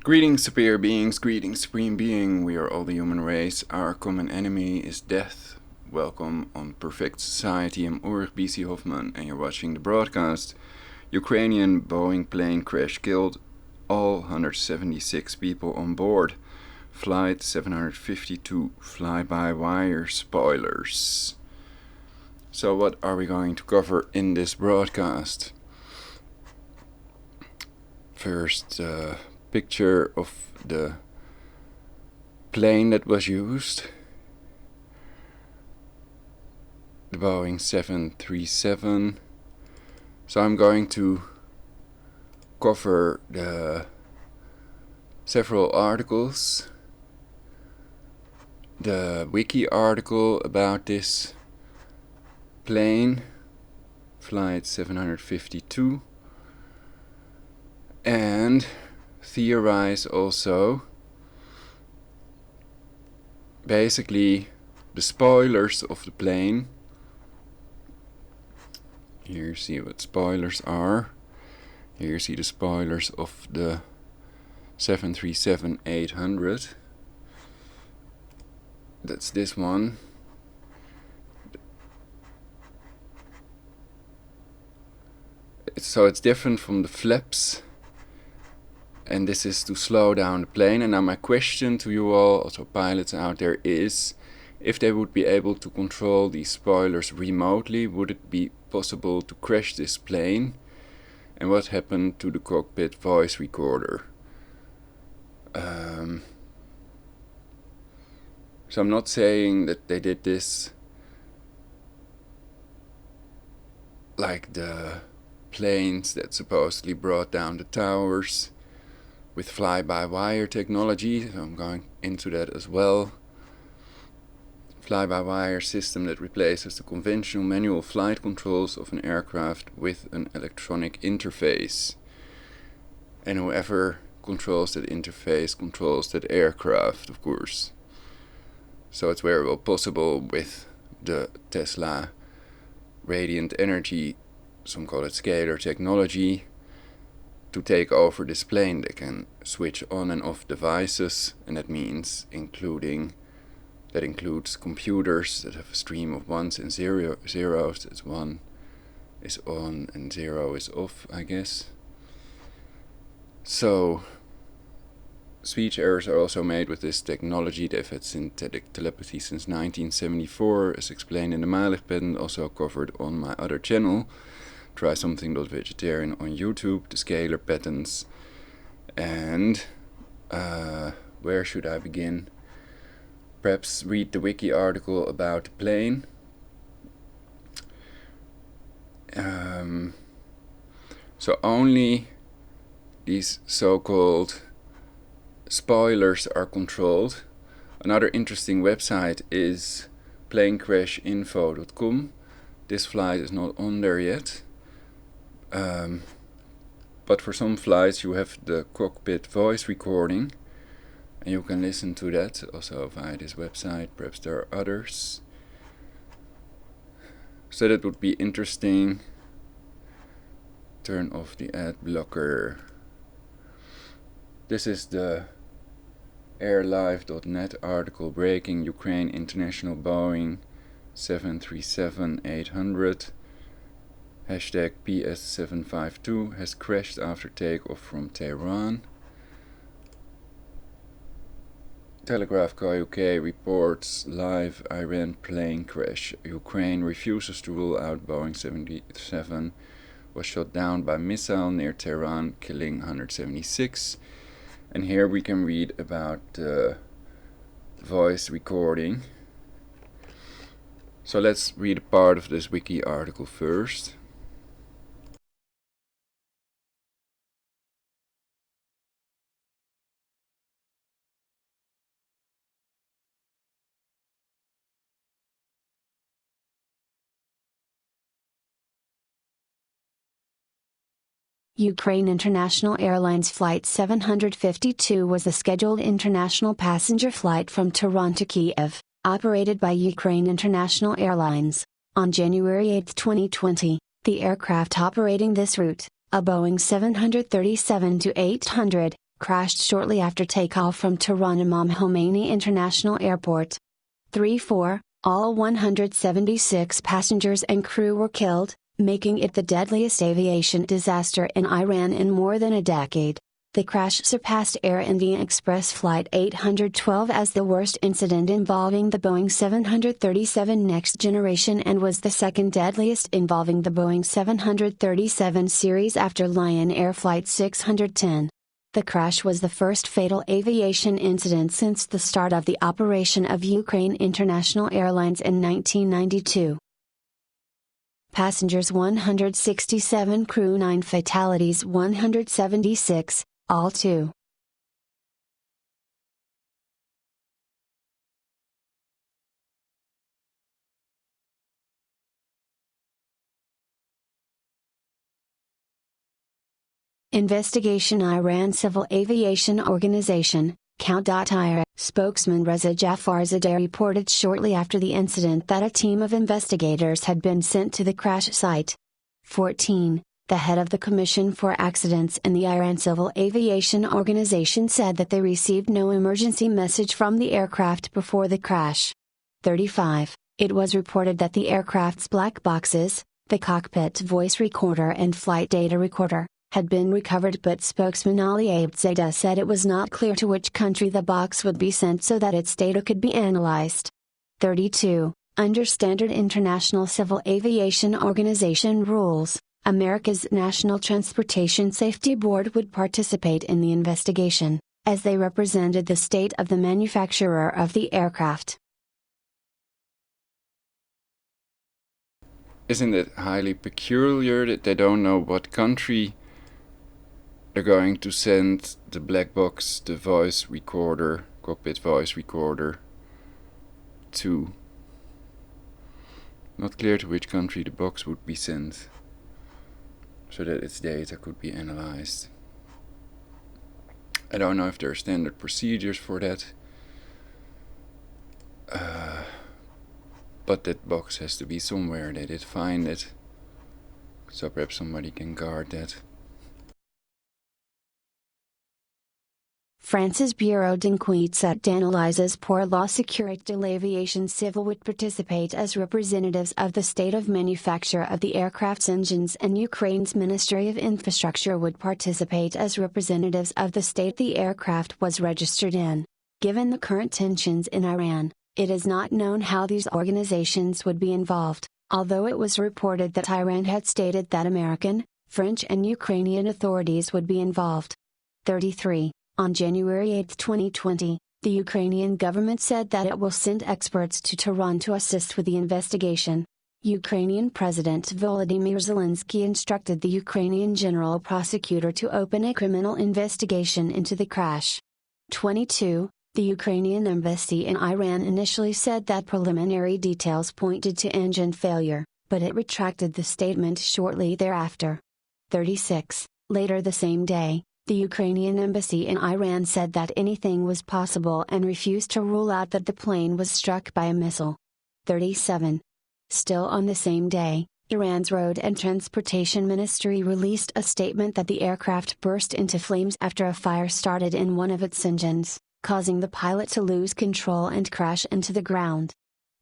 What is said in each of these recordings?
Greetings, superior beings, greetings, supreme being. We are all the human race. Our common enemy is death. Welcome on Perfect Society. I'm Ulrich B.C. Hoffman, and you're watching the broadcast. Ukrainian Boeing plane crash killed all 176 people on board. Flight 752 fly-by-wire spoilers. So what are we going to cover in this broadcast? First, picture of the plane that was used, the Boeing 737. So I'm going to cover the several articles, the wiki article about this plane, flight 752, and theorize also basically the spoilers of the plane. Here you see what spoilers are. Here you see the spoilers of the 737-800. That's this one. So it's different from the flaps. And this is to slow down the plane. And now my question to you all, also pilots out there, is if they would be able to control these spoilers remotely, would it be possible to crash this plane? And what happened to the cockpit voice recorder? So I'm not saying that they did this like the planes that supposedly brought down the towers with fly-by-wire technology. So I'm going into that as well. Fly-by-wire system that replaces the conventional manual flight controls of an aircraft with an electronic interface. And whoever controls that interface controls that aircraft, of course. So it's very well possible with the Tesla radiant energy, some call it scalar technology, to take over this plane. They can switch on and off devices, and that means includes computers that have a stream of ones and zeros. That's one is on and zero is off, I guess. So speech errors are also made with this technology. They've had synthetic telepathy since 1974, as explained in the Malig patent, also covered on my other channel, Try Something.Vegetarian on YouTube, the scalar patterns. And where should I begin? Perhaps read the wiki article about the plane. So only these so-called spoilers are controlled. Another interesting website is planecrashinfo.com. This flight is not on there yet. But for some flights you have the cockpit voice recording, and you can listen to that also via this website. Perhaps there are others. So that would be interesting. Turn off the ad blocker. This is the airlive.net article breaking: Ukraine International Boeing 737-800 #PS752 has crashed after takeoff from Tehran. Telegraph.co.uk reports live Iran plane crash. Ukraine refuses to rule out Boeing 737 was shot down by missile near Tehran, killing 176. And here we can read about the voice recording. So let's read a part of this wiki article first. Ukraine International Airlines Flight 752 was a scheduled international passenger flight from Tehran to Kiev, operated by Ukraine International Airlines. On January 8, 2020, the aircraft operating this route, a Boeing 737-800, crashed shortly after takeoff from Tehran Imam Khomeini International Airport. 3-4, all 176 passengers and crew were killed, making it the deadliest aviation disaster in Iran in more than a decade. The crash surpassed Air India Express Flight 812 as the worst incident involving the Boeing 737 Next Generation and was the second deadliest involving the Boeing 737 series after Lion Air Flight 610. The crash was the first fatal aviation incident since the start of the operation of Ukraine International Airlines in 1992. Passengers 167, crew 9, fatalities 176, all 2. Investigation. Iran Civil Aviation Organization, Count.IRA spokesman Reza Jafarzadeh reported shortly after the incident that a team of investigators had been sent to the crash site. 14. The head of the Commission for Accidents in the Iran Civil Aviation Organization said that they received no emergency message from the aircraft before the crash. 35. It was reported that the aircraft's black boxes, the cockpit voice recorder and flight data recorder, had been recovered, but spokesman Ali Abdzadeh said it was not clear to which country the box would be sent so that its data could be analyzed. 32. Under standard International Civil Aviation Organization rules, America's National Transportation Safety Board would participate in the investigation, as they represented the state of the manufacturer of the aircraft. Isn't it highly peculiar that they don't know what country they're going to send the black box, the voice recorder, cockpit voice recorder, to? Not clear to which country the box would be sent, so that its data could be analyzed. I don't know if there are standard procedures for that, but that box has to be somewhere. They did find it, so perhaps somebody can guard that. France's Bureau d'Enquête analyzes pour la sécurité de l'aviation civile would participate as representatives of the state of manufacture of the aircraft's engines, and Ukraine's Ministry of Infrastructure would participate as representatives of the state the aircraft was registered in. Given the current tensions in Iran, it is not known how these organizations would be involved, although it was reported that Iran had stated that American, French and Ukrainian authorities would be involved. 33. On January 8, 2020, the Ukrainian government said that it will send experts to Tehran to assist with the investigation. Ukrainian President Volodymyr Zelensky instructed the Ukrainian General Prosecutor to open a criminal investigation into the crash. 22. The Ukrainian embassy in Iran initially said that preliminary details pointed to engine failure, but it retracted the statement shortly thereafter. 36. Later the same day, the Ukrainian embassy in Iran said that anything was possible and refused to rule out that the plane was struck by a missile. 37. Still on the same day, Iran's Road and Transportation Ministry released a statement that the aircraft burst into flames after a fire started in one of its engines, causing the pilot to lose control and crash into the ground.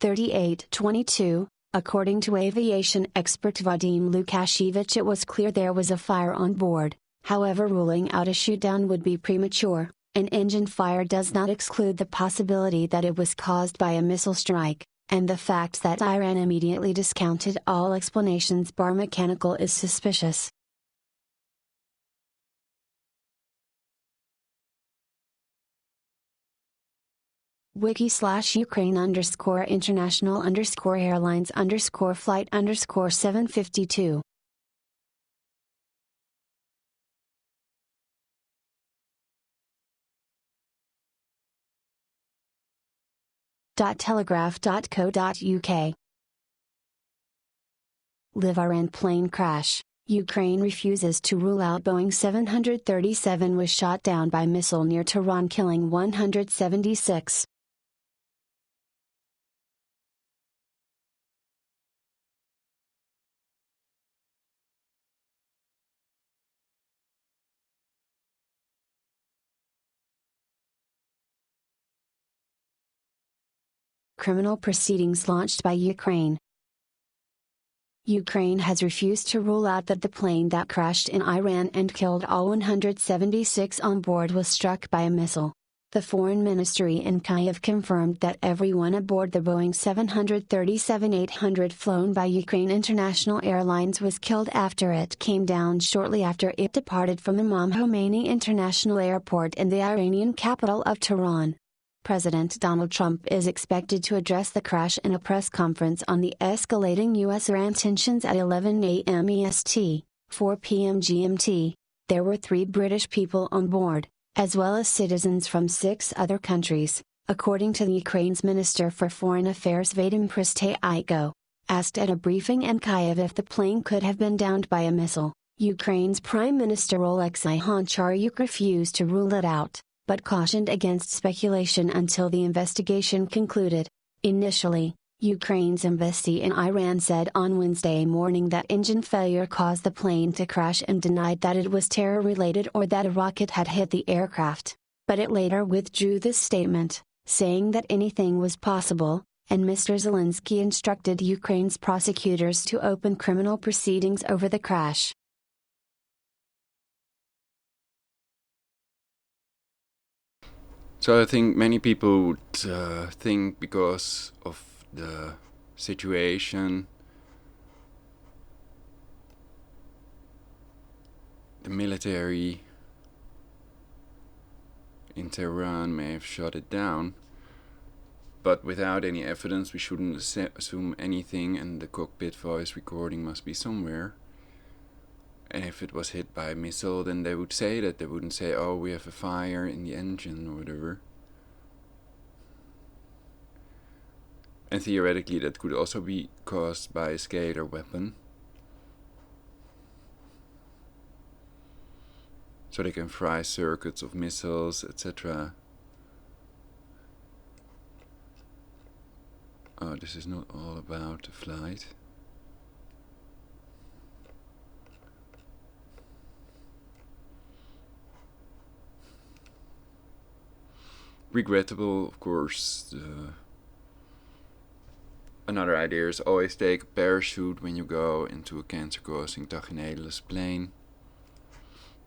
38-22. According to aviation expert Vadim Lukashevich, it was clear there was a fire on board. However, ruling out a shootdown would be premature. An engine fire does not exclude the possibility that it was caused by a missile strike, and the fact that Iran immediately discounted all explanations bar mechanical is suspicious. Wiki/Ukraine_international_airlines_flight_752. .telegraph.co.uk. Live Iran plane crash. Ukraine refuses to rule out Boeing 737 was shot down by missile near Tehran, killing 176. criminal proceedings launched by Ukraine. Ukraine has refused to rule out that the plane that crashed in Iran and killed all 176 on board was struck by a missile. The Foreign Ministry in Kyiv confirmed that everyone aboard the Boeing 737-800 flown by Ukraine International Airlines was killed after it came down shortly after it departed from Imam Khomeini International Airport in the Iranian capital of Tehran. President Donald Trump is expected to address the crash in a press conference on the escalating U.S.-Iran tensions at 11 a.m. EST, 4 p.m. GMT. There were 3 British people on board, as well as citizens from 6 other countries, according to Ukraine's Minister for Foreign Affairs Vadim Prystaiko. Asked at a briefing in Kyiv if the plane could have been downed by a missile, Ukraine's Prime Minister Oleksiy Honcharuk refused to rule it out, but cautioned against speculation until the investigation concluded. Initially, Ukraine's embassy in Iran said on Wednesday morning that engine failure caused the plane to crash and denied that it was terror-related or that a rocket had hit the aircraft, but it later withdrew this statement, saying that anything was possible, and Mr. Zelensky instructed Ukraine's prosecutors to open criminal proceedings over the crash. So I think many people would think because of the situation, the military in Tehran may have shut it down, but without any evidence we shouldn't assume anything, and the cockpit voice recording must be somewhere. And if it was hit by a missile, then they would say that. They wouldn't say, oh, we have a fire in the engine or whatever. And theoretically that could also be caused by a scalar weapon. So they can fry circuits of missiles, etc. Oh, this is not all about the flight. Regrettable, of course. Another idea is always take a parachute when you go into a cancer-causing Tachinelus plane.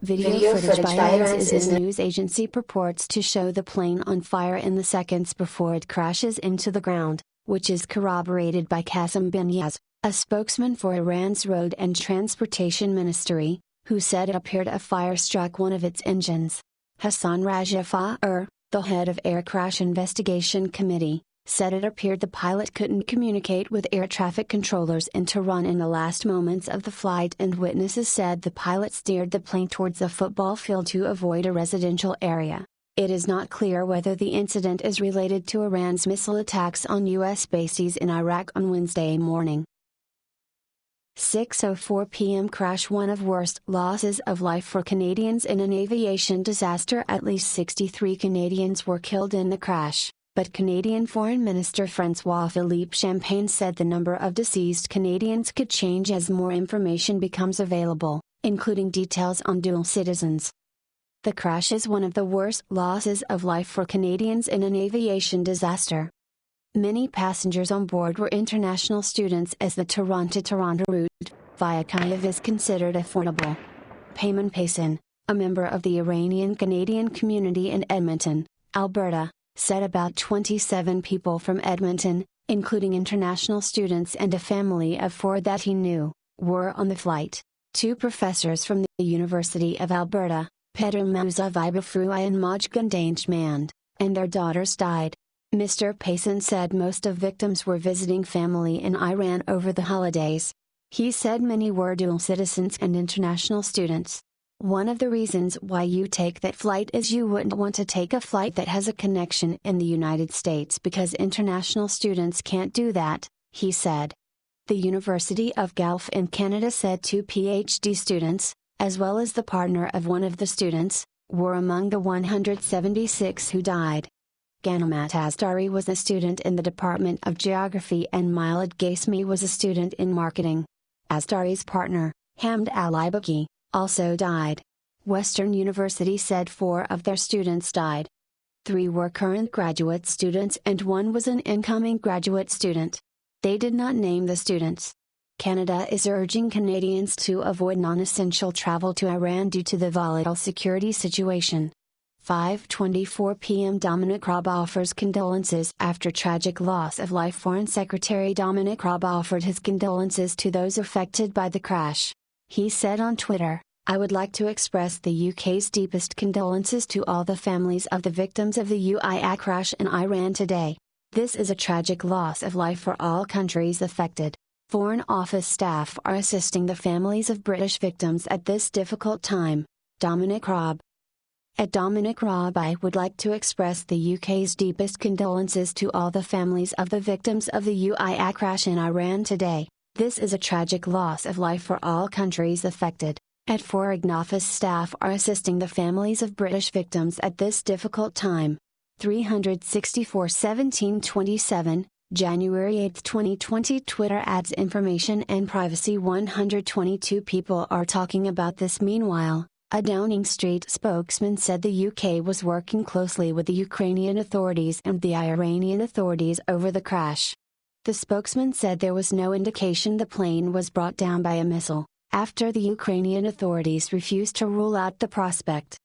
Video footage by Iran's news agency purports to show the plane on fire in the seconds before it crashes into the ground, which is corroborated by Qasim Binyaz, a spokesman for Iran's Road and Transportation Ministry, who said it appeared a fire struck one of its engines. Hassan Rajafar, the head of Air Crash Investigation Committee, said it appeared the pilot couldn't communicate with air traffic controllers in Tehran in the last moments of the flight, and witnesses said the pilot steered the plane towards a football field to avoid a residential area. It is not clear whether the incident is related to Iran's missile attacks on U.S. bases in Iraq on Wednesday morning. 6:04 p.m. crash, one of worst losses of life for Canadians in an aviation disaster. At least 63 Canadians were killed in the crash, but Canadian Foreign Minister François-Philippe Champagne said the number of deceased Canadians could change as more information becomes available, including details on dual citizens. The crash is one of the worst losses of life for Canadians in an aviation disaster. Many passengers on board were international students, as the Toronto route via Kyiv is considered affordable. Payman Payson, a member of the Iranian Canadian community in Edmonton, Alberta, said about 27 people from Edmonton, including international students and a family of 4 that he knew, were on the flight. 2 professors from the University of Alberta, Petr Muzavibafrui and Majgan Dangemand, and their daughters died. Mr. Payson said most of victims were visiting family in Iran over the holidays. He said many were dual citizens and international students. One of the reasons why you take that flight is you wouldn't want to take a flight that has a connection in the United States, because international students can't do that, he said. The University of Guelph in Canada said 2 PhD students, as well as the partner of one of the students, were among the 176 who died. Ganamat Asdari was a student in the Department of Geography and Milad Gasmi was a student in marketing. Asdari's partner, Hamd Al-Ibaki, also died. Western University said 4 of their students died. 3 were current graduate students and 1 was an incoming graduate student. They did not name the students. Canada is urging Canadians to avoid non-essential travel to Iran due to the volatile security situation. 5:24 p.m. Dominic Raab offers condolences after tragic loss of life. Foreign Secretary Dominic Raab offered his condolences to those affected by the crash. He said on Twitter, "I would like to express the UK's deepest condolences to all the families of the victims of the UIA crash in Iran today. This is a tragic loss of life for all countries affected. Foreign Office staff are assisting the families of British victims at this difficult time." Dominic Raab. At Dominic Raab, "I would like to express the UK's deepest condolences to all the families of the victims of the UIA crash in Iran today. This is a tragic loss of life for all countries affected. At Foreign Office staff are assisting the families of British victims at this difficult time." 364-1727, January 8, 2020. Twitter adds information and privacy. 122 people are talking about this. Meanwhile, a Downing Street spokesman said the UK was working closely with the Ukrainian authorities and the Iranian authorities over the crash. The spokesman said there was no indication the plane was brought down by a missile, after the Ukrainian authorities refused to rule out the prospect.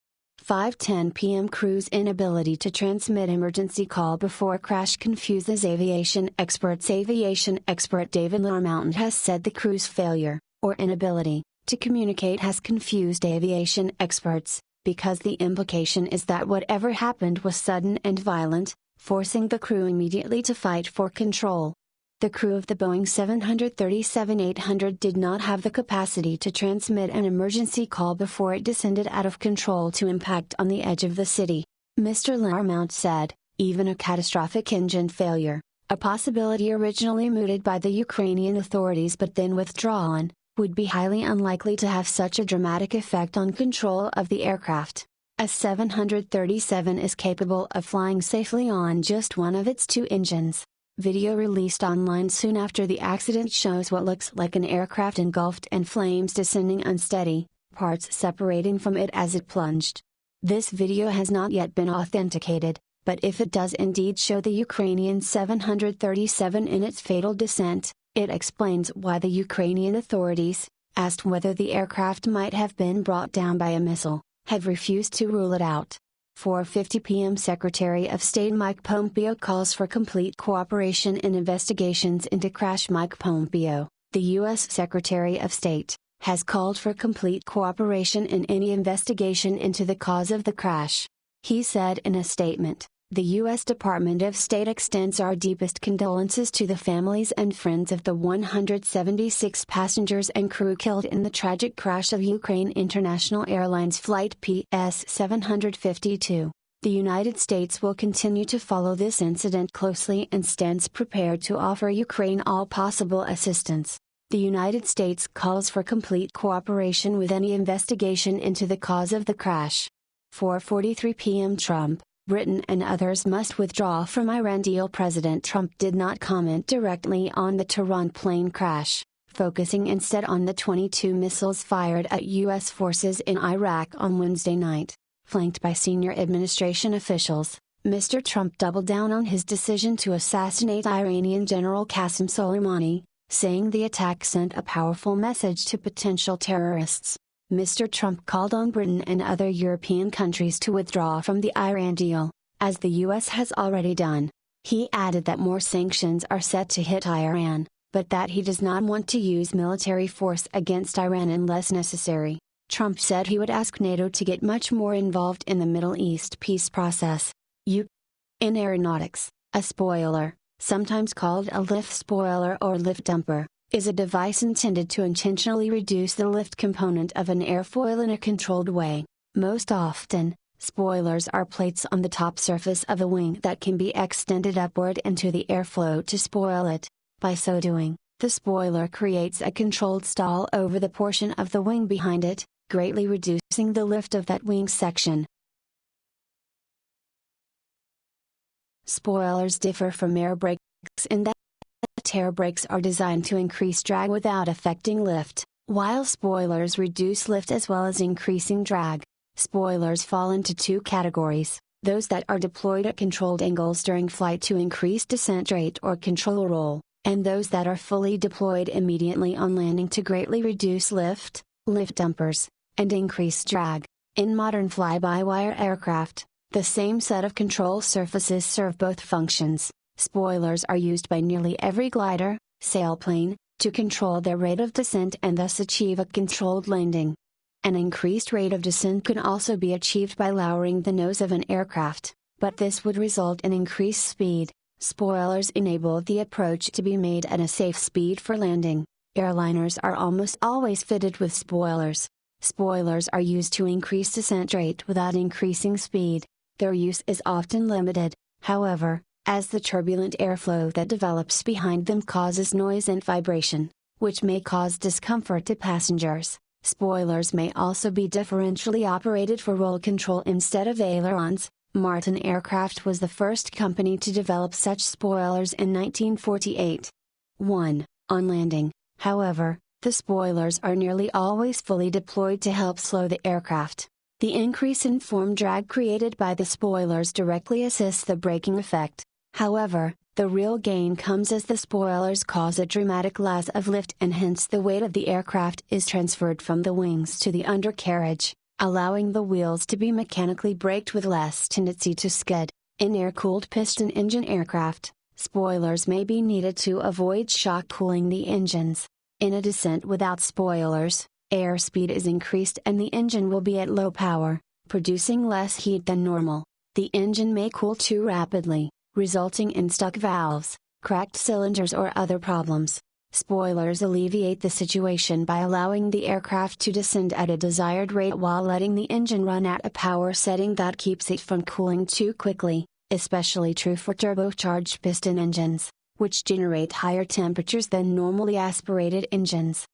5:10 p.m. Crew's inability to transmit emergency call before crash confuses aviation experts. Aviation expert David Larmountain has said the crew's failure, or inability, to communicate has confused aviation experts, because the implication is that whatever happened was sudden and violent, forcing the crew immediately to fight for control. The crew of the Boeing 737-800 did not have the capacity to transmit an emergency call before it descended out of control to impact on the edge of the city. Mr. Larmount said, "Even a catastrophic engine failure, a possibility originally mooted by the Ukrainian authorities but then withdrawn, would be highly unlikely to have such a dramatic effect on control of the aircraft. A 737 is capable of flying safely on just one of its 2 engines." Video released online soon after the accident shows what looks like an aircraft engulfed in flames descending unsteady, parts separating from it as it plunged. This video has not yet been authenticated, but if it does indeed show the Ukrainian 737 in its fatal descent, it explains why the Ukrainian authorities, asked whether the aircraft might have been brought down by a missile, have refused to rule it out. 4:50 p.m. Secretary of State Mike Pompeo calls for complete cooperation in investigations into crash. Mike Pompeo, the U.S. Secretary of State, has called for complete cooperation in any investigation into the cause of the crash. He said in a statement, "The U.S. Department of State extends our deepest condolences to the families and friends of the 176 passengers and crew killed in the tragic crash of Ukraine International Airlines Flight PS-752. The United States will continue to follow this incident closely and stands prepared to offer Ukraine all possible assistance. The United States calls for complete cooperation with any investigation into the cause of the crash." 4:43 p.m. Trump, Britain and others must withdraw from Iran deal. President Trump did not comment directly on the Tehran plane crash, focusing instead on the 22 missiles fired at U.S. forces in Iraq on Wednesday night. Flanked by senior administration officials, Mr. Trump doubled down on his decision to assassinate Iranian General Qasem Soleimani, saying the attack sent a powerful message to potential terrorists. Mr. Trump called on Britain and other European countries to withdraw from the Iran deal, as the U.S. has already done. He added that more sanctions are set to hit Iran, but that he does not want to use military force against Iran unless necessary. Trump said he would ask NATO to get much more involved in the Middle East peace process. In aeronautics, a spoiler, sometimes called a lift spoiler or lift dumper, is a device intended to intentionally reduce the lift component of an airfoil in a controlled way. Most often, spoilers are plates on the top surface of a wing that can be extended upward into the airflow to spoil it. By so doing, the spoiler creates a controlled stall over the portion of the wing behind it, greatly reducing the lift of that wing section. Spoilers differ from air brakes in that air brakes are designed to increase drag without affecting lift, while spoilers reduce lift as well as increasing drag. Spoilers fall into 2 categories: those that are deployed at controlled angles during flight to increase descent rate or control roll, and those that are fully deployed immediately on landing to greatly reduce lift dampers, and increase drag. In modern fly-by-wire aircraft, the same set of control surfaces serve both functions. Spoilers are used by nearly every glider, sailplane, to control their rate of descent and thus achieve a controlled landing. An increased rate of descent can also be achieved by lowering the nose of an aircraft, but this would result in increased speed. Spoilers enable the approach to be made at a safe speed for landing. Airliners are almost always fitted with spoilers. Spoilers are used to increase descent rate without increasing speed. Their use is often limited, however, as the turbulent airflow that develops behind them causes noise and vibration, which may cause discomfort to passengers. Spoilers may also be differentially operated for roll control instead of ailerons. Martin Aircraft was the first company to develop such spoilers in 1948. 1. On landing, however, the spoilers are nearly always fully deployed to help slow the aircraft. The increase in form drag created by the spoilers directly assists the braking effect. However, the real gain comes as the spoilers cause a dramatic loss of lift and hence the weight of the aircraft is transferred from the wings to the undercarriage, allowing the wheels to be mechanically braked with less tendency to skid. In air-cooled piston engine aircraft, spoilers may be needed to avoid shock cooling the engines. In a descent without spoilers, airspeed is increased and the engine will be at low power, producing less heat than normal. The engine may cool too rapidly, resulting in stuck valves, cracked cylinders or other problems. Spoilers alleviate the situation by allowing the aircraft to descend at a desired rate while letting the engine run at a power setting that keeps it from cooling too quickly, especially true for turbocharged piston engines, which generate higher temperatures than normally aspirated engines.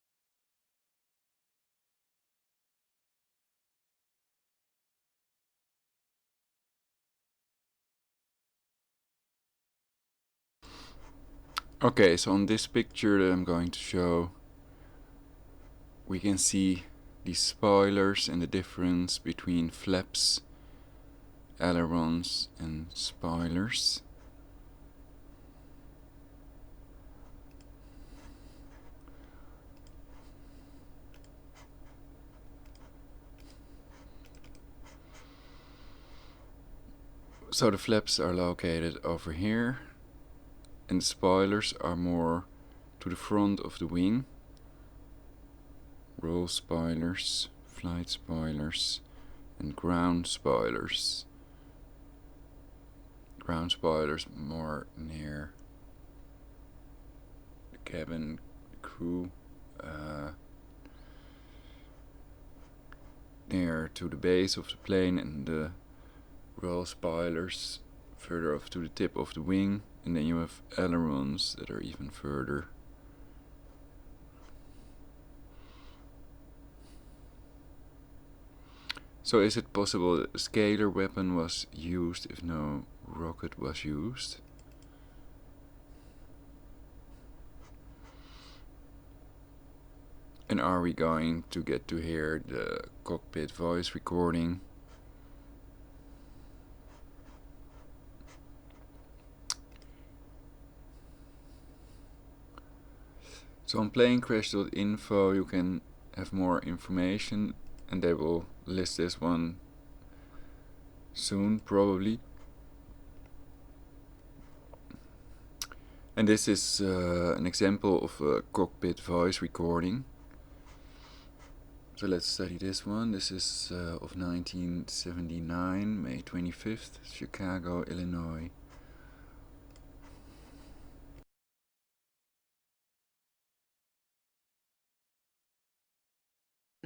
Okay, so on this picture that I'm going to show, we can see these spoilers and the difference between flaps, ailerons and spoilers. So the flaps are located over here, and the spoilers are more to the front of the wing. Roll spoilers, flight spoilers, and ground spoilers. Ground spoilers more near the cabin, the crew, near to the base of the plane, and the roll spoilers further off to the tip of the wing. And then you have ailerons that are even further. So is it possible that a scalar weapon was used if no rocket was used? And are we going to get to hear the cockpit voice recording? So on planecrash.info you can have more information, and they will list this one soon probably. And this is an example of a cockpit voice recording. So let's study this one. This is of 1979, May 25th, Chicago, Illinois.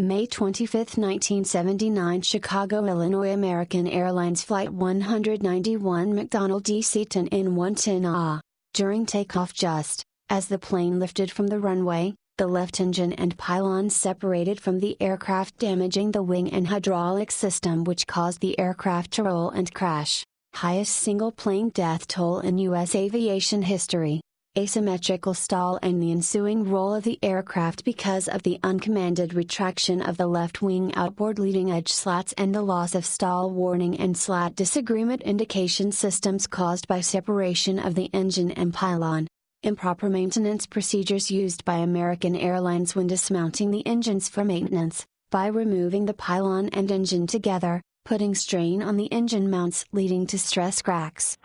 May 25, 1979, Chicago, Illinois. American Airlines Flight 191 McDonnell D. Seaton in 110A. During takeoff, just as the plane lifted from the runway, the left engine and pylon separated from the aircraft, damaging the wing and hydraulic system, which caused the aircraft to roll and crash. Highest single plane death toll in U.S. aviation history. asymmetrical stall and the ensuing roll of the aircraft because of the uncommanded retraction of the left wing outboard leading edge slats and the loss of stall warning and slat disagreement indication systems caused by separation of the engine and pylon. Improper maintenance procedures used by American Airlines when dismounting the engines for maintenance, by removing the pylon and engine together, putting strain on the engine mounts leading to stress cracks.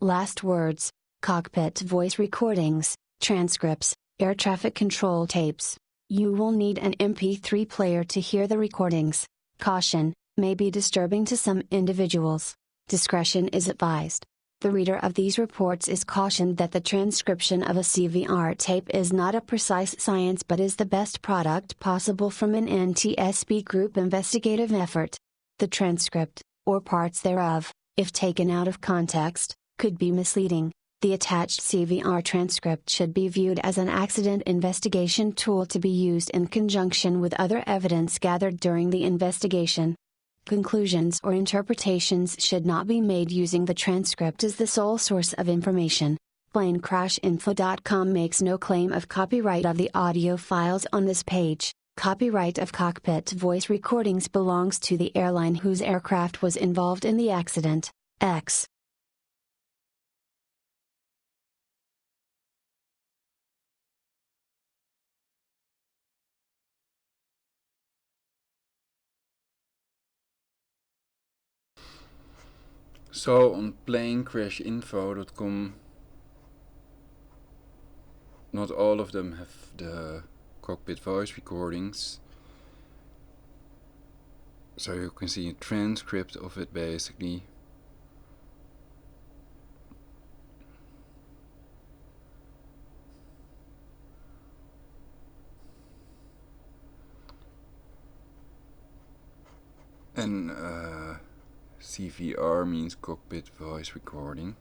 Last words, cockpit voice recordings, transcripts, air traffic control tapes. You will need an MP3 player to hear the recordings. Caution, may be disturbing to some individuals. Discretion is advised. The reader of these reports is cautioned that the transcription of a CVR tape is not a precise science but is the best product possible from an NTSB group investigative effort. The transcript, or parts thereof, if taken out of context, could be misleading. The attached CVR transcript should be viewed as an accident investigation tool to be used in conjunction with other evidence gathered during the investigation. Conclusions or interpretations should not be made using the transcript as the sole source of information. PlaneCrashInfo.com makes no claim of copyright of the audio files on this page. Copyright of cockpit voice recordings belongs to the airline whose aircraft was involved in the accident. X. So on planecrashinfo.com, not all of them have the cockpit voice recordings. So you can see a transcript of it basically. And CVR means cockpit voice recording.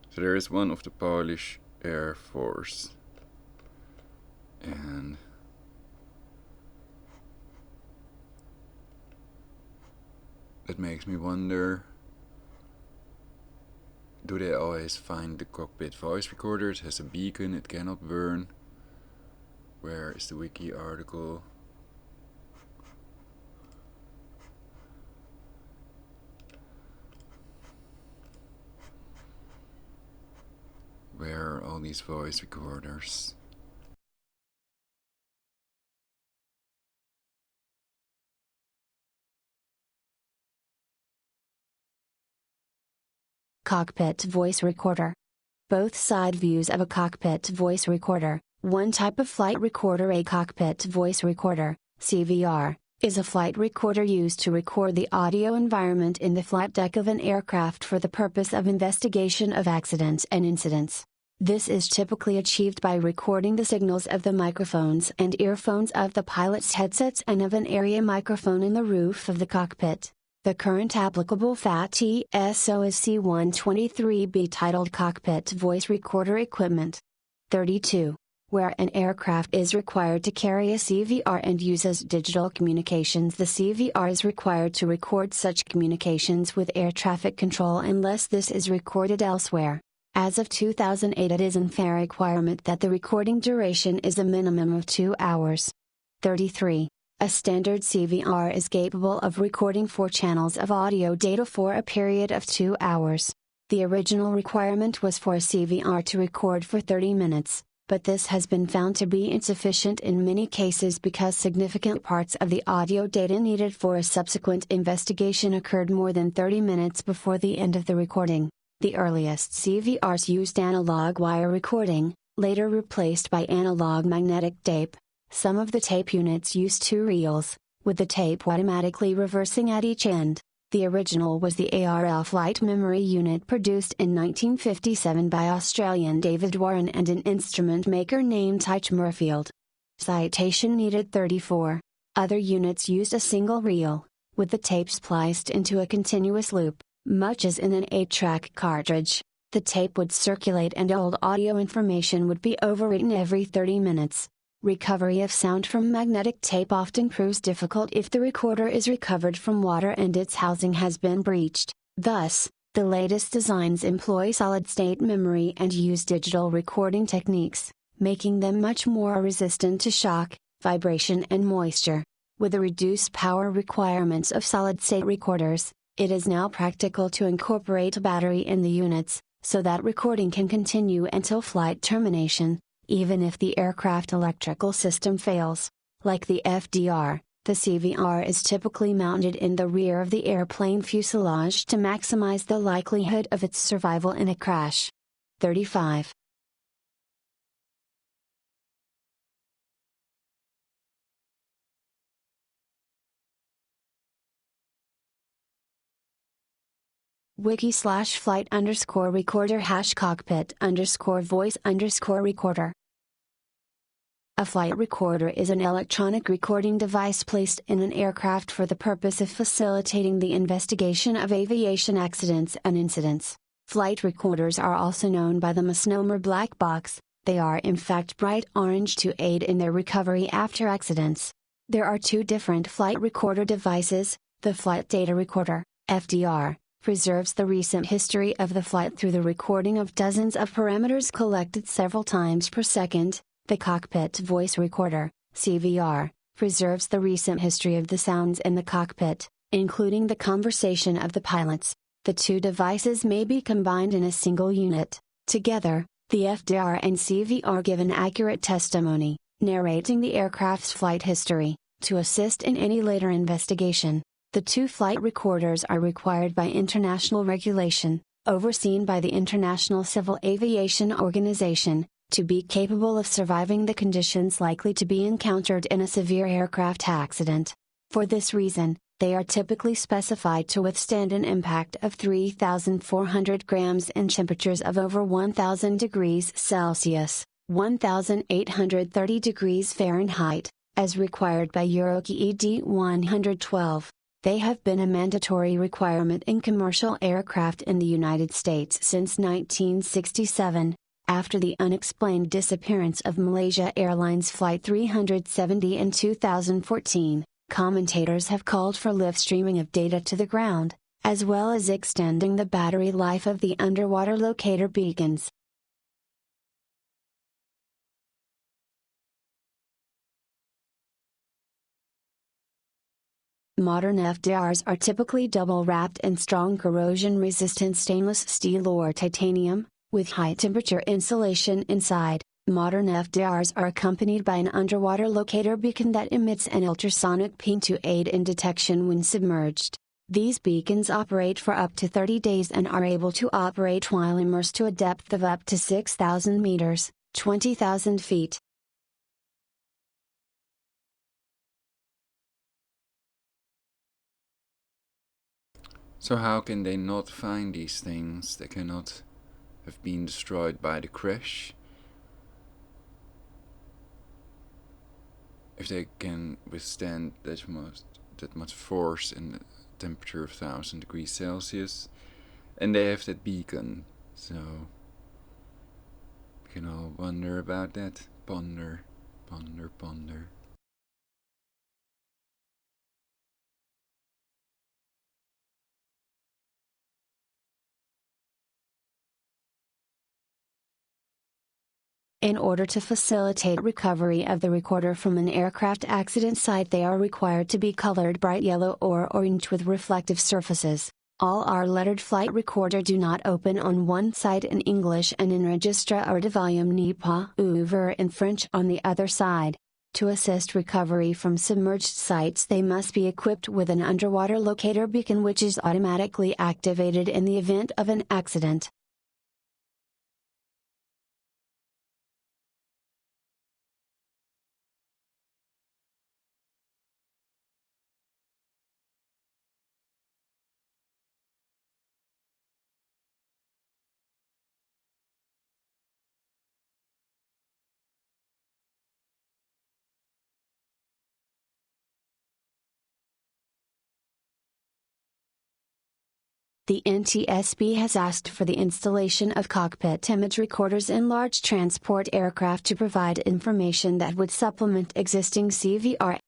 So there is one of the Polish Air Force, and that makes me wonder, do they always find the cockpit voice recorder? It has a beacon, it cannot burn. Where is the wiki article? Where are all these voice recorders? Cockpit voice recorder. Both side views of a cockpit voice recorder. One type of flight recorder, a cockpit voice recorder, CVR, is a flight recorder used to record the audio environment in the flight deck of an aircraft for the purpose of investigation of accidents and incidents. This is typically achieved by recording the signals of the microphones and earphones of the pilot's headsets and of an area microphone in the roof of the cockpit. The current applicable FAT-SO is C123B, titled Cockpit Voice Recorder Equipment. 32. Where an aircraft is required to carry a CVR and uses digital communications, the CVR is required to record such communications with air traffic control unless this is recorded elsewhere. As of 2008, it is an FAR requirement that the recording duration is a minimum of 2 hours. 33. A standard CVR is capable of recording 4 channels of audio data for a period of 2 hours. The original requirement was for a CVR to record for 30 minutes, but this has been found to be insufficient in many cases because significant parts of the audio data needed for a subsequent investigation occurred more than 30 minutes before the end of the recording. The earliest CVRs used analog wire recording, later replaced by analog magnetic tape. Some of the tape units used 2 reels, with the tape automatically reversing at each end. The original was the ARL flight memory unit produced in 1957 by Australian David Warren and an instrument maker named Tyche Murfield. Citation needed 34. Other units used a single reel, with the tape spliced into a continuous loop, much as in an 8-track cartridge. The tape would circulate and old audio information would be overwritten every 30 minutes. Recovery of sound from magnetic tape often proves difficult if the recorder is recovered from water and its housing has been breached. Thus, the latest designs employ solid-state memory and use digital recording techniques, making them much more resistant to shock, vibration and moisture. With the reduced power requirements of solid-state recorders, it is now practical to incorporate a battery in the units, so that recording can continue until flight termination, even if the aircraft electrical system fails. Like the FDR, the CVR is typically mounted in the rear of the airplane fuselage to maximize the likelihood of its survival in a crash. 35. wiki/flight_recorder #cockpit_voice_recorder. A flight recorder is an electronic recording device placed in an aircraft for the purpose of facilitating the investigation of aviation accidents and incidents. Flight recorders are also known by the misnomer black box. They are in fact bright orange to aid in their recovery after accidents. There are two different flight recorder devices. The flight data recorder, FDR, preserves the recent history of the flight through the recording of dozens of parameters collected several times per second. The cockpit voice recorder, CVR, preserves the recent history of the sounds in the cockpit, including the conversation of the pilots. The two devices may be combined in a single unit. Together, the FDR and CVR give an accurate testimony, narrating the aircraft's flight history, to assist in any later investigation. The two flight recorders are required by international regulation, overseen by the International Civil Aviation Organization, to be capable of surviving the conditions likely to be encountered in a severe aircraft accident. For this reason, they are typically specified to withstand an impact of 3,400 grams in temperatures of over 1,000 degrees Celsius, 1,830 degrees Fahrenheit, as required by Euroky ED 112. They have been a mandatory requirement in commercial aircraft in the United States since 1967, after the unexplained disappearance of Malaysia Airlines Flight 370 in 2014. Commentators have called for live streaming of data to the ground, as well as extending the battery life of the underwater locator beacons. Modern FDRs are typically double-wrapped in strong corrosion-resistant stainless steel or titanium, with high-temperature insulation inside. Modern FDRs are accompanied by an underwater locator beacon that emits an ultrasonic ping to aid in detection when submerged. These beacons operate for up to 30 days and are able to operate while immersed to a depth of up to 6,000 meters, 20,000 feet. So how can they not find these things? They cannot have been destroyed by the crash. If they can withstand that much force and a temperature of 1,000 degrees Celsius, and they have that beacon, so we can all wonder about that. Ponder, ponder, ponder. In order to facilitate recovery of the recorder from an aircraft accident site, they are required to be colored bright yellow or orange with reflective surfaces. All R-lettered flight recorder do not open on one side in English and enregistre or de volume n'est pas ouvert in French on the other side. To assist recovery from submerged sites, they must be equipped with an underwater locator beacon which is automatically activated in the event of an accident. The NTSB has asked for the installation of cockpit image recorders in large transport aircraft to provide information that would supplement existing CVR.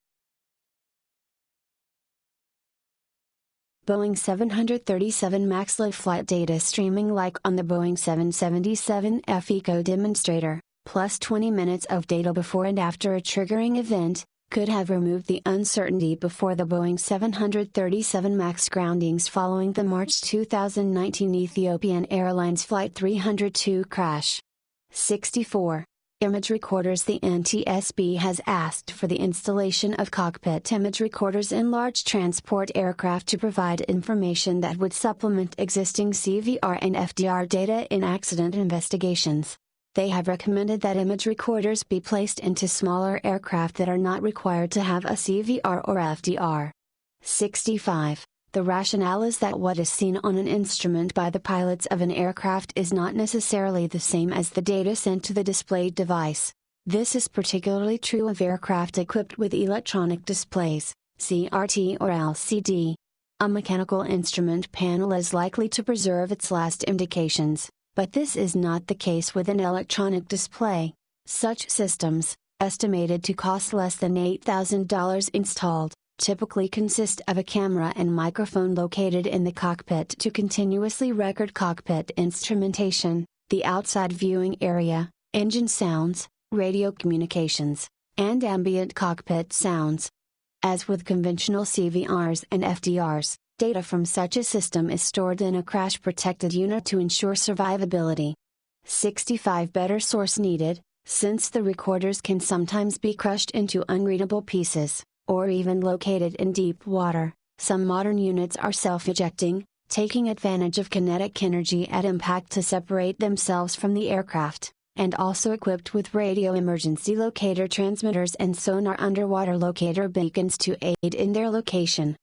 Boeing 737 MAX live flight data streaming like on the Boeing 777F Eco demonstrator, plus 20 minutes of data before and after a triggering event, could have removed the uncertainty before the Boeing 737 MAX groundings following the March 2019 Ethiopian Airlines Flight 302 crash. 64. Image recorders. The NTSB has asked for the installation of cockpit image recorders in large transport aircraft to provide information that would supplement existing CVR and FDR data in accident investigations. They have recommended that image recorders be placed into smaller aircraft that are not required to have a CVR or FDR. 65. The rationale is that what is seen on an instrument by the pilots of an aircraft is not necessarily the same as the data sent to the displayed device. This is particularly true of aircraft equipped with electronic displays, CRT or LCD. A mechanical instrument panel is likely to preserve its last indications, but this is not the case with an electronic display. Such systems, estimated to cost less than $8,000 installed, typically consist of a camera and microphone located in the cockpit to continuously record cockpit instrumentation, the outside viewing area, engine sounds, radio communications, and ambient cockpit sounds. As with conventional CVRs and FDRs, data from such a system is stored in a crash-protected unit to ensure survivability. 65. Better source needed, since the recorders can sometimes be crushed into unreadable pieces, or even located in deep water. Some modern units are self-ejecting, taking advantage of kinetic energy at impact to separate themselves from the aircraft, and also equipped with radio emergency locator transmitters and sonar underwater locator beacons to aid in their location.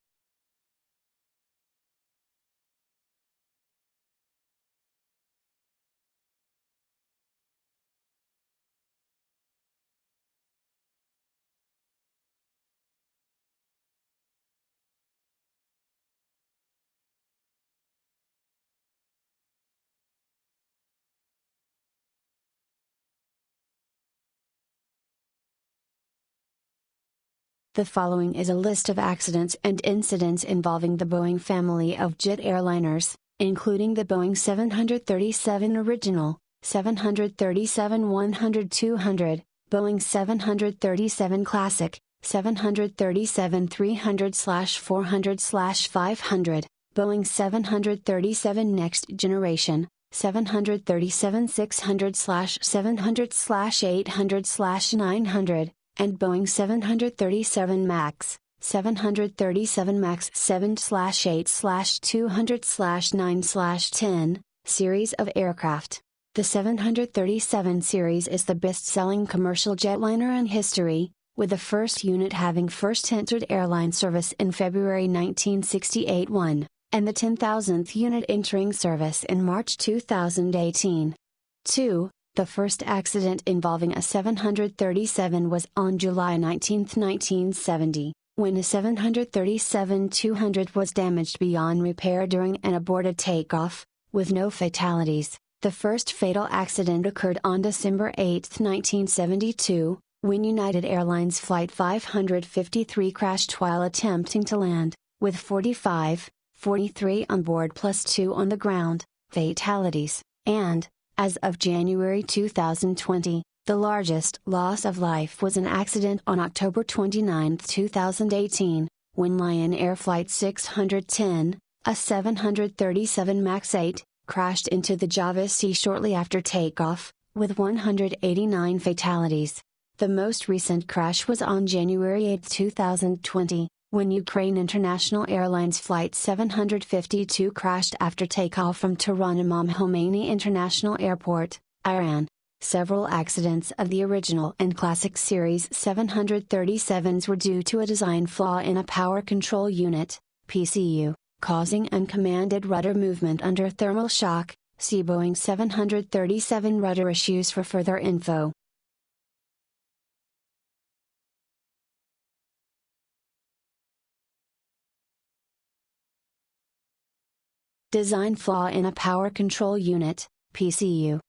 The following is a list of accidents and incidents involving the Boeing family of jet airliners, including the Boeing 737 Original, 737-100-200, Boeing 737 Classic, 737-300/400/500, Boeing 737 Next Generation, 737-600/700/800/900, and Boeing 737 MAX, 737 MAX 7/8/200/9/10, series of aircraft. The 737 series is the best-selling commercial jetliner in history, with the first unit having first entered airline service in February 1968, and the 10,000th unit entering service in March 2018. 2. The first accident involving a 737 was on July 19, 1970, when a 737-200 was damaged beyond repair during an aborted takeoff, with no fatalities. The first fatal accident occurred on December 8, 1972, when United Airlines Flight 553 crashed while attempting to land, with 43 on board plus 2 on the ground, fatalities, and, as of January 2020, the largest loss of life was an accident on October 29, 2018, when Lion Air Flight 610, a 737 MAX 8, crashed into the Java Sea shortly after takeoff, with 189 fatalities. The most recent crash was on January 8, 2020, when Ukraine International Airlines Flight 752 crashed after takeoff from Tehran Imam Khomeini International Airport, Iran. Several accidents of the original and classic series 737s were due to a design flaw in a power control unit, PCU, causing uncommanded rudder movement under thermal shock. See Boeing 737 rudder issues for further info. Design flaw in a power control unit, PCU.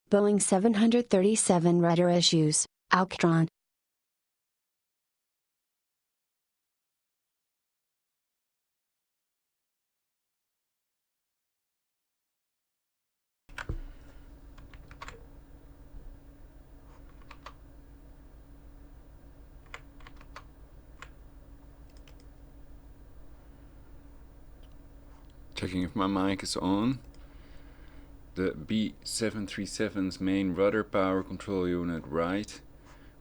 Boeing 737 rudder issues, Alctron. Checking if my mic is on. The B737's main rudder power control unit right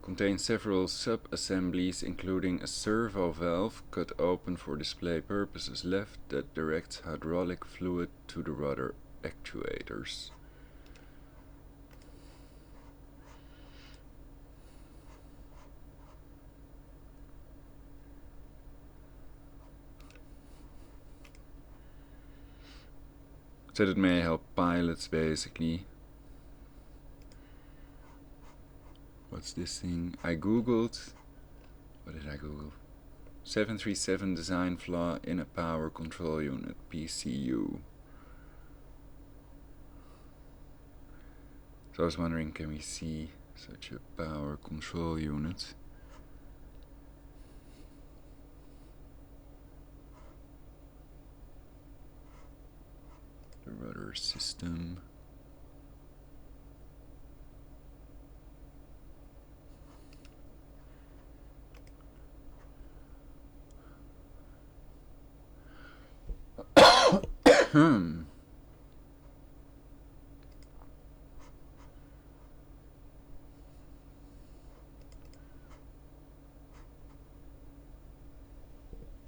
contains several sub-assemblies including a servo valve cut open for display purposes left that directs hydraulic fluid to the rudder actuators. So that may help pilots basically. What's this thing? I googled. What did I google? 737 design flaw in a power control unit, PCU. So I was wondering, can we see such a power control unit? The rudder system.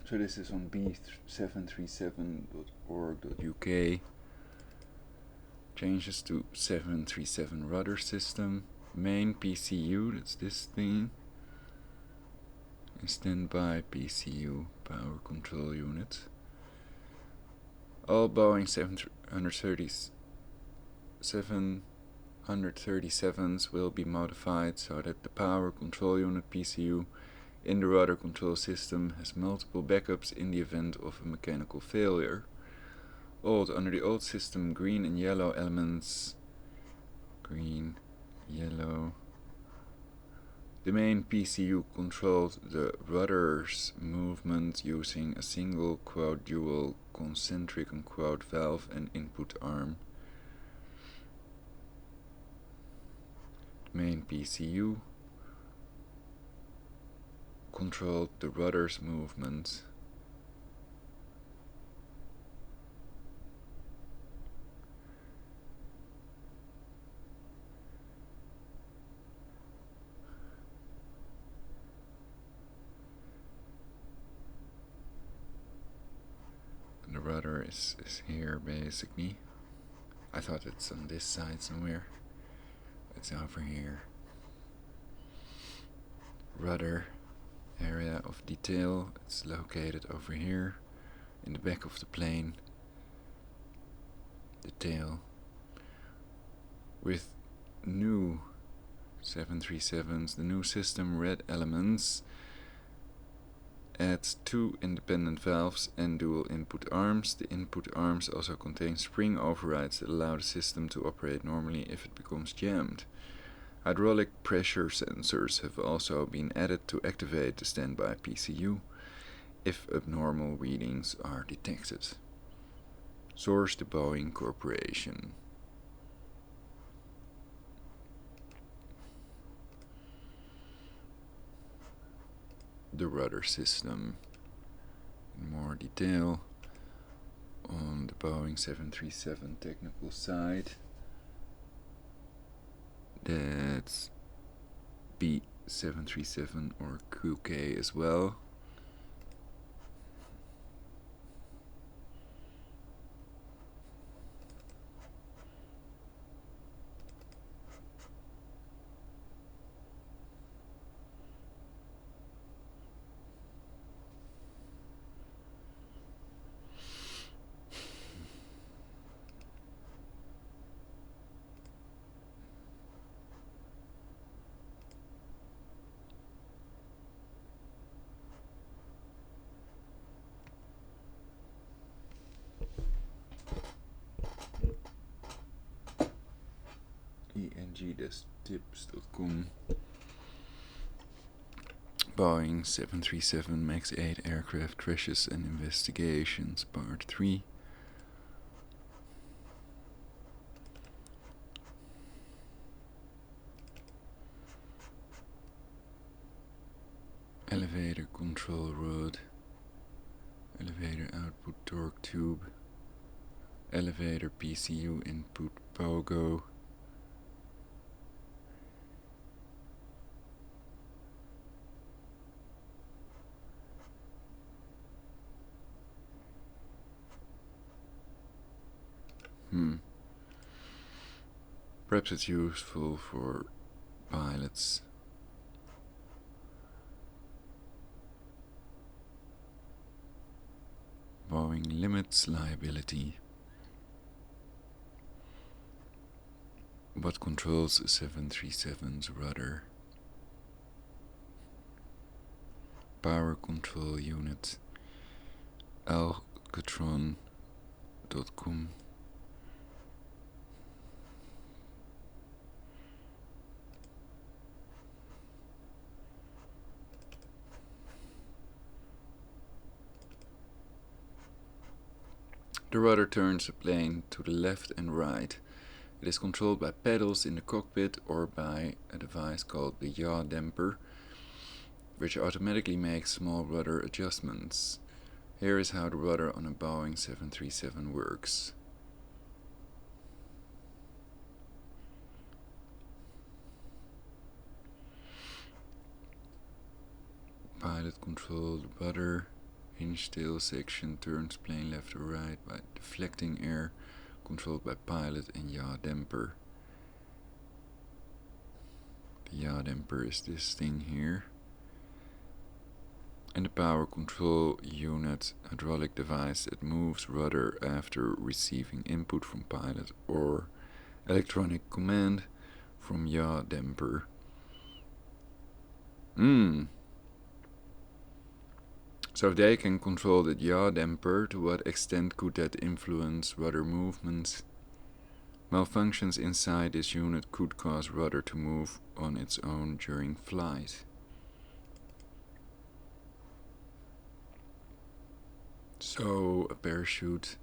So this is on b737.org.uk. Changes to 737 rudder system. Main PCU, that's this thing. And standby PCU, power control unit. All Boeing 737s will be modified so that the power control unit PCU in the rudder control system has multiple backups in the event of a mechanical failure. Under the old system, green and yellow elements. Green, yellow. The main PCU controlled the rudder's movement using a single dual concentric valve and input arm. The main PCU controlled the rudder's movement. The rudder is here basically. I thought it's on this side somewhere. It's over here. Rudder area of detail, it's located over here in the back of the plane. The tail with new 737s, the new system red elements adds 2 independent valves and dual input arms. The input arms also contain spring overrides that allow the system to operate normally if it becomes jammed. Hydraulic pressure sensors have also been added to activate the standby PCU if abnormal readings are detected. Source: the Boeing Corporation. The rudder system in more detail on the Boeing 737 technical side. That's B737 or QK as well. eng-tips.com. Boeing 737 MAX 8 aircraft crashes and investigations, part 3. Elevator control rod, elevator output torque tube, elevator PCU input pogo, perhaps it's useful for pilots. Boeing limits liability. What controls 737's rudder? Power control unit. Alcatron.com. The rudder turns the plane to the left and right. It is controlled by pedals in the cockpit or by a device called the yaw damper, which automatically makes small rudder adjustments. Here is how the rudder on a Boeing 737 works. Pilot control the rudder. Hinge tail section turns plane left or right by deflecting air, controlled by pilot and yaw damper. The yaw damper is this thing here. And the power control unit, hydraulic device that moves rudder after receiving input from pilot or electronic command from yaw damper. So if they can control the yaw damper, to what extent could that influence rudder movements? Malfunctions inside this unit could cause rudder to move on its own during flight. So a parachute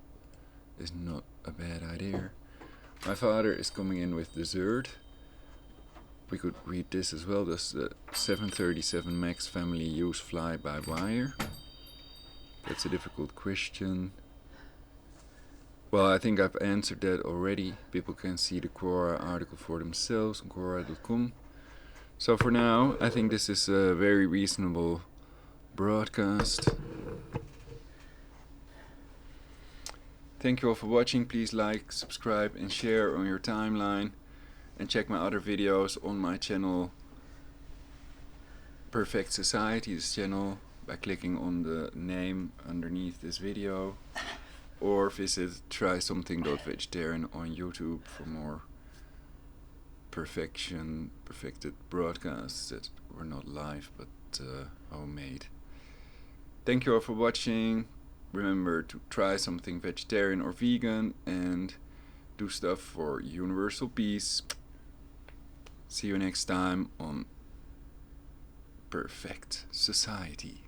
is not a bad idea. My father is coming in with dessert. We could read this as well. Does the 737 MAX family use fly-by-wire? That's a difficult question. Well, I think I've answered that already. People can see the Quora article for themselves on Quora.com. So for now, I think this is a very reasonable broadcast. Thank you all for watching. Please like, subscribe and share on your timeline. And check my other videos on my channel, Perfect Society's channel, by clicking on the name underneath this video, or visit trysomething.vegetarian on YouTube for more perfected broadcasts that were not live but homemade. Thank you all for watching. Remember to try something vegetarian or vegan and do stuff for universal peace. See you next time on Perfect Society.